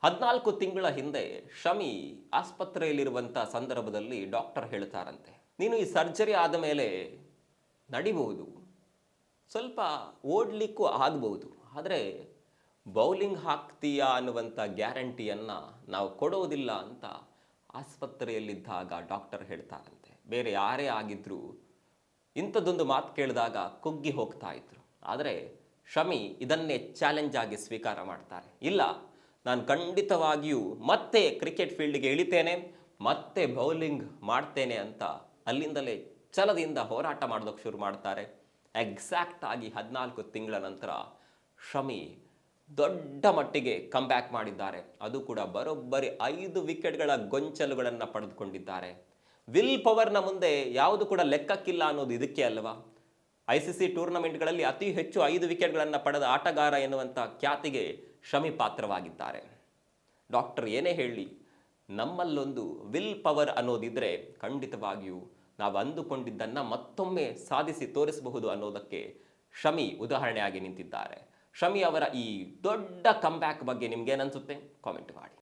14 ತಿಂಗಳ ಹಿಂದೆ ಶಮಿ ಆಸ್ಪತ್ರೆಯಲ್ಲಿರುವಂಥ ಸಂದರ್ಭದಲ್ಲಿ ಡಾಕ್ಟರ್ ಹೇಳ್ತಾರಂತೆ, ನೀನು ಈ ಸರ್ಜರಿ ಆದ ಮೇಲೆ ನಡಿಬಹುದು, ಸ್ವಲ್ಪ ಓಡಲಿಕ್ಕೂ ಆಗಬಹುದು, ಆದರೆ ಬೌಲಿಂಗ್ ಹಾಕ್ತೀಯಾ ಅನ್ನುವಂಥ ಗ್ಯಾರಂಟಿಯನ್ನು ನಾವು ಕೊಡೋದಿಲ್ಲ ಅಂತ ಆಸ್ಪತ್ರೆಯಲ್ಲಿದ್ದಾಗ ಡಾಕ್ಟರ್ ಹೇಳ್ತಾರಂತೆ. ಬೇರೆ ಯಾರೇ ಆಗಿದ್ರೂ ಇಂಥದ್ದೊಂದು ಮಾತು ಕೇಳಿದಾಗ ಕುಗ್ಗಿ ಹೋಗ್ತಾ ಇದ್ರು. ಆದರೆ ಶಮಿ ಇದನ್ನೇ ಚಾಲೆಂಜ್ ಆಗಿ ಸ್ವೀಕಾರ ಮಾಡ್ತಾರೆ. ಇಲ್ಲ, ನಾನು ಖಂಡಿತವಾಗಿಯೂ ಮತ್ತೆ ಕ್ರಿಕೆಟ್ ಫೀಲ್ಡ್ಗೆ ಇಳಿತೇನೆ, ಮತ್ತೆ ಬೌಲಿಂಗ್ ಮಾಡ್ತೇನೆ ಅಂತ ಅಲ್ಲಿಂದಲೇ ಛಲದಿಂದ ಹೋರಾಟ ಮಾಡೋದಕ್ಕೆ ಶುರು ಮಾಡ್ತಾರೆ. ಎಕ್ಸಾಕ್ಟ್ ಆಗಿ 14 ತಿಂಗಳ ನಂತರ ಶಮಿ ದೊಡ್ಡ ಮಟ್ಟಿಗೆ ಕಮ್ಬ್ಯಾಕ್ ಮಾಡಿದ್ದಾರೆ. ಅದು ಕೂಡ ಬರೋಬ್ಬರಿ 5 ವಿಕೆಟ್ಗಳ ಗೊಂಚಲುಗಳನ್ನು ಪಡೆದುಕೊಂಡಿದ್ದಾರೆ. ವಿಲ್ ಪವರ್ನ ಮುಂದೆ ಯಾವುದು ಕೂಡ ಲೆಕ್ಕಕ್ಕಿಲ್ಲ ಅನ್ನೋದು ಇದಕ್ಕೆ ಅಲ್ವಾ. ICC ಟೂರ್ನಮೆಂಟ್ಗಳಲ್ಲಿ ಅತಿ ಹೆಚ್ಚು 5 ವಿಕೆಟ್ಗಳನ್ನು ಪಡೆದ ಆಟಗಾರ ಎನ್ನುವಂಥ ಖ್ಯಾತಿಗೆ ಶಮಿ ಪಾತ್ರವಾಗಿದ್ದಾರೆ. ಡಾಕ್ಟರ್ ಏನೇ ಹೇಳಿ, ನಮ್ಮಲ್ಲೊಂದು ವಿಲ್ ಪವರ್ ಅನ್ನೋದಿದ್ರೆ ಖಂಡಿತವಾಗಿಯೂ ನಾವು ಅಂದುಕೊಂಡಿದ್ದನ್ನು ಮತ್ತೊಮ್ಮೆ ಸಾಧಿಸಿ ತೋರಿಸಬಹುದು ಅನ್ನೋದಕ್ಕೆ ಶಮಿ ಉದಾಹರಣೆಯಾಗಿ ನಿಂತಿದ್ದಾರೆ. ಶಮಿ ಅವರ ಈ ದೊಡ್ಡ ಕಮ್ಬ್ಯಾಕ್ ಬಗ್ಗೆ ನಿಮ್ಗೇನನ್ಸುತ್ತೆ? ಕಾಮೆಂಟ್ ಮಾಡಿ.